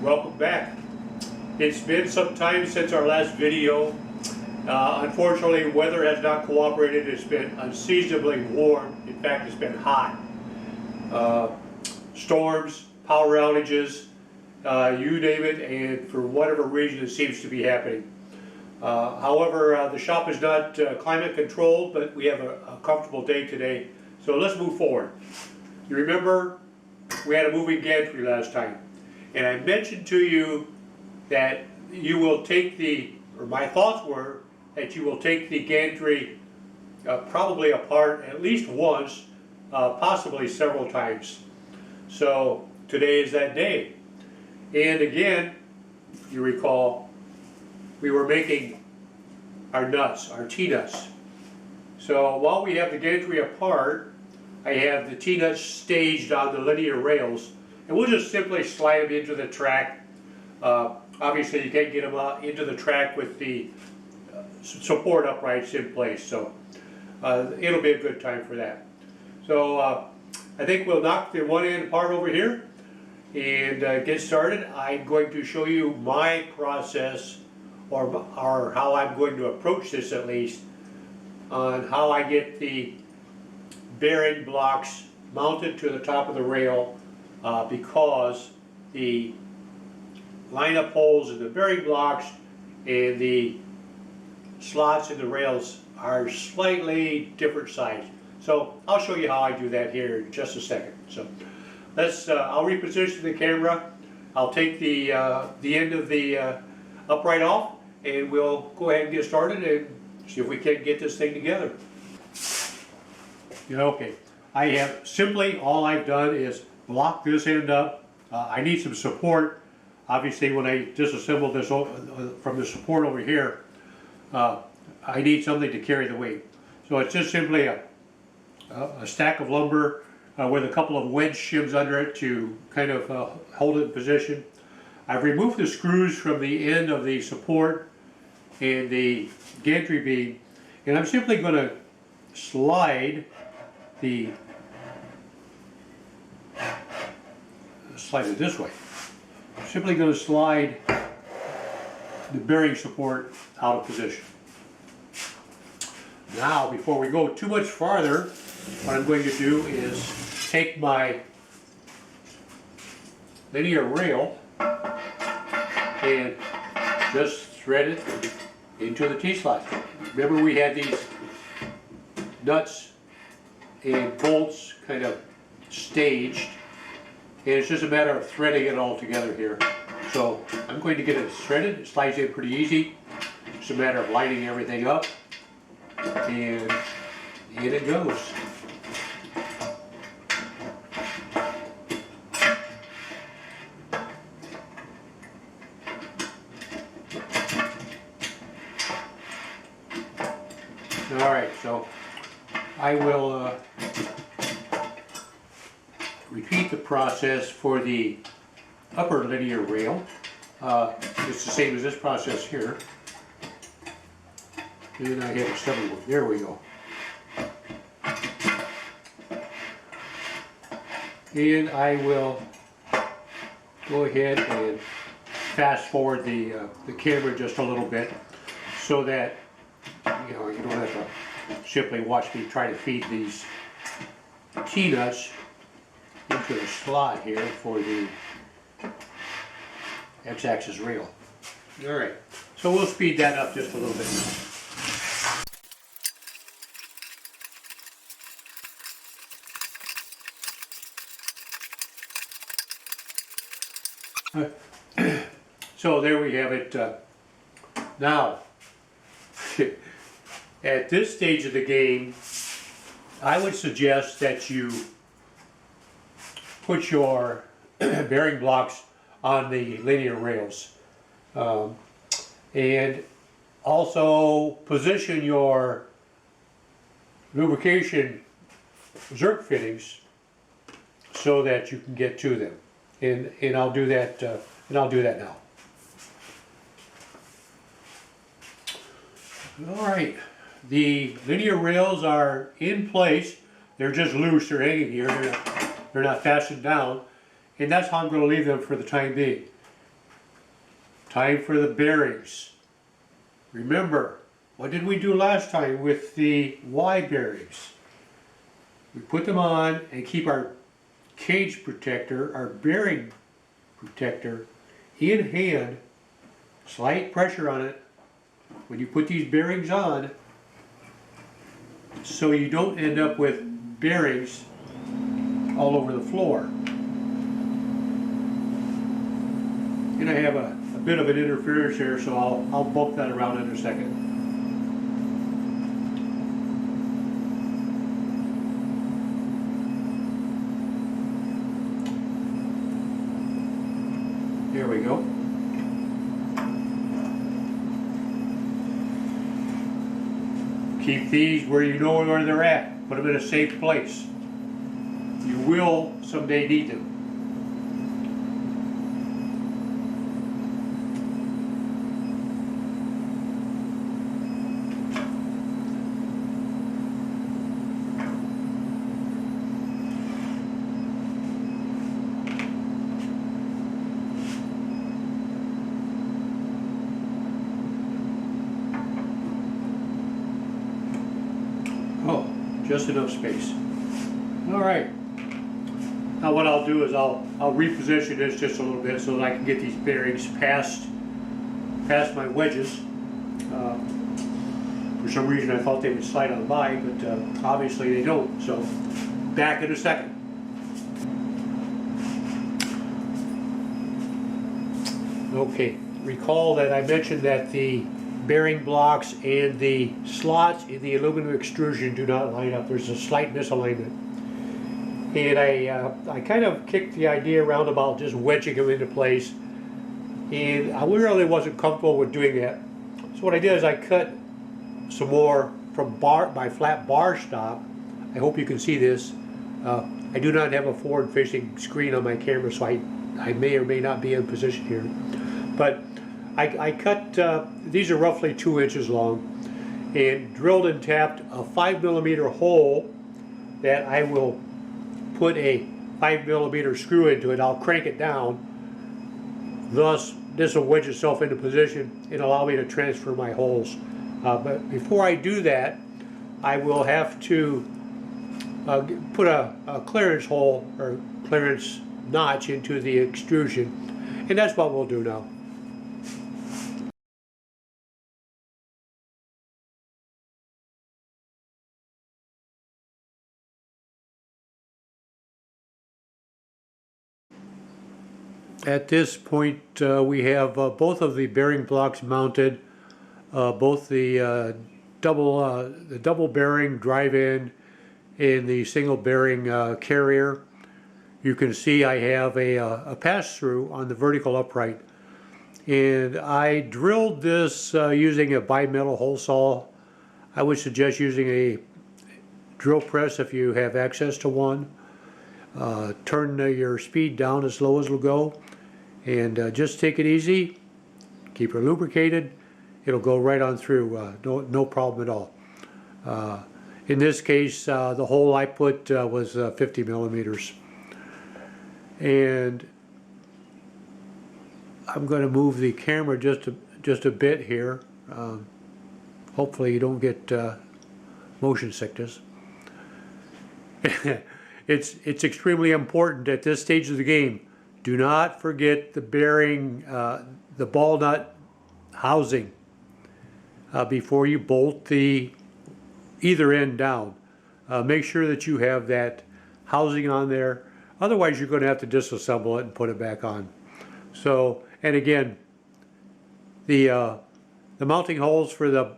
welcome back. It's been some time since our last video. Unfortunately, weather has not cooperated. It's been unseasonably warm. In fact, it's been hot. Storms, power outages, you name it, and for whatever reason it seems to be happening. However, the shop is not climate controlled, but we have a comfortable day today. So let's move forward. You remember we had a moving gantry last time, and I mentioned to you that you will take my thoughts were that you will take the gantry probably apart at least once, possibly several times. So today is that day. And again, you recall, we were making our nuts, our T-nuts. So while we have the gantry apart, I have the T-nuts staged on the linear rails, and we'll just simply slide them into the track. Obviously you can't get them into the track with the support uprights in place, so it'll be a good time for that. So I think we'll knock the one end apart over here and get started. I'm going to show you my process, or how I'm going to approach this at least, on how I get the bearing blocks mounted to the top of the rail, because the line-up holes in the bearing blocks and the slots in the rails are slightly different size. So I'll show you how I do that here in just a second. So let's I'll reposition the camera. I'll take the end of the upright off, and we'll go ahead and get started and see if we can get this thing together. Okay, I have simply, all I've done is block this end up. I need some support. Obviously, when I disassemble this from the support over here, I need something to carry the weight. So it's just simply a stack of lumber with a couple of wedge shims under it to kind of hold it in position. I've removed the screws from the end of the support and the gantry beam, and I'm simply going to slide it this way. I'm simply going to slide the bearing support out of position. Now, before we go too much farther, what I'm going to do is take my linear rail and just thread it into the T-slot. Remember, we had these nuts and bolts kind of staged, and it's just a matter of threading it all together here. So I'm going to get it threaded. It slides in pretty easy. It's a matter of lining everything up, and in it goes. All right, so I will repeat the process for the upper linear rail. It's the same as this process here. And I have a stubborn one. There we go. And I will go ahead and fast forward the camera just a little bit, so that you don't have to simply watch me try to feed these T-nuts into the slot here for the X-axis rail. All right, so we'll speed that up just a little bit now. So there we have it. Now, at this stage of the game, I would suggest that you put your bearing blocks on the linear rails, and also position your lubrication Zerk fittings so that you can get to them. And I'll do that. Now. All right, the linear rails are in place. They're just loose. They're hanging here. They're not fastened down, and that's how I'm going to leave them for the time being. Time for the bearings. Remember, what did we do last time with the Y bearings? We put them on and keep our cage protector, our bearing protector, in hand, slight pressure on it when you put these bearings on, so you don't end up with bearings all over the floor. And I have a bit of an interference here, so I'll bump that around in a second. There we go. Keep these where you know where they're at. Put them in a safe place. You will someday need them. Oh, just enough space. All right. Now what I'll do is I'll reposition this just a little bit so that I can get these bearings past my wedges. For some reason I thought they would slide on by, but obviously they don't. So back in a second. Okay, recall that I mentioned that the bearing blocks and the slots in the aluminum extrusion do not line up. There's a slight misalignment. And I kind of kicked the idea around about just wedging them into place. And I really wasn't comfortable with doing that. So what I did is I cut some more from my flat bar stop. I hope you can see this. I do not have a forward-facing screen on my camera, so I may or may not be in position here. But I cut, these are roughly 2 inches long, and drilled and tapped a 5mm hole that I will put a 5mm screw into it. I'll crank it down. Thus, this will wedge itself into position and allow me to transfer my holes. But before I do that, I will have to put a clearance hole or clearance notch into the extrusion, and that's what we'll do now. At this point, we have both of the bearing blocks mounted, both the double bearing drive-in and the single bearing carrier. You can see I have a pass-through on the vertical upright, and I drilled this using a bimetal hole saw. I would suggest using a drill press if you have access to one. Turn your speed down as low as it'll go, and just take it easy. Keep her lubricated. It'll go right on through, no problem at all. In this case, the hole I put was 50mm. And I'm going to move the camera just a bit here. Hopefully you don't get motion sickness. It's extremely important at this stage of the game. Do not forget the bearing, the ball nut housing before you bolt the either end down. Make sure that you have that housing on there. Otherwise, you're going to have to disassemble it and put it back on. So, and again, the mounting holes for the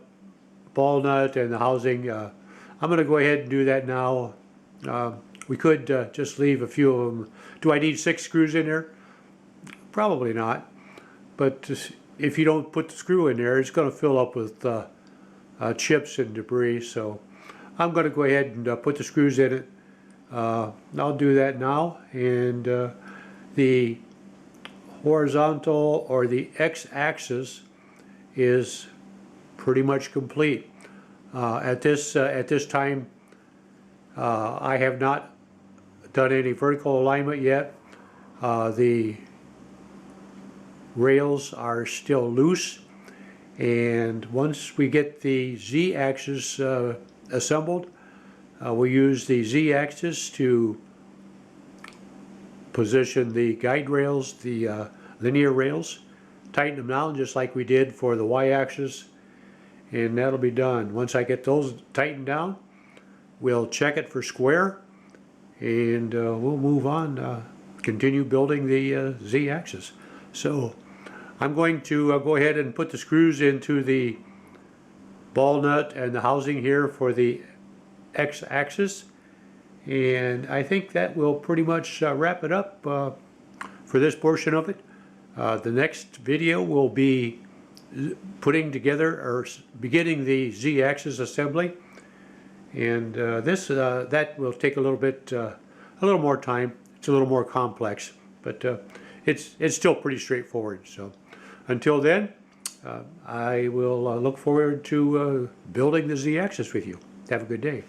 ball nut and the housing, I'm going to go ahead and do that now. We could just leave a few of them. Do I need 6 screws in there? Probably not. But if you don't put the screw in there, it's going to fill up with chips and debris. So I'm going to go ahead and put the screws in it. I'll do that now. And the horizontal or the x-axis is pretty much complete. At this time, I have not done any vertical alignment yet. rails are still loose, and once we get the Z-axis assembled, we use the Z-axis to position the guide rails, the linear rails, tighten them down just like we did for the Y-axis, and that'll be done. Once I get those tightened down, we'll check it for square, and we'll move on, continue building the Z-axis. So I'm going to go ahead and put the screws into the ball nut and the housing here for the X-axis, and I think that will pretty much wrap it up for this portion of it. The next video will be putting together or beginning the Z-axis assembly, and that will take a little more time. It's a little more complex, but it's still pretty straightforward. So until then, I will look forward to building the Z-axis with you. Have a good day.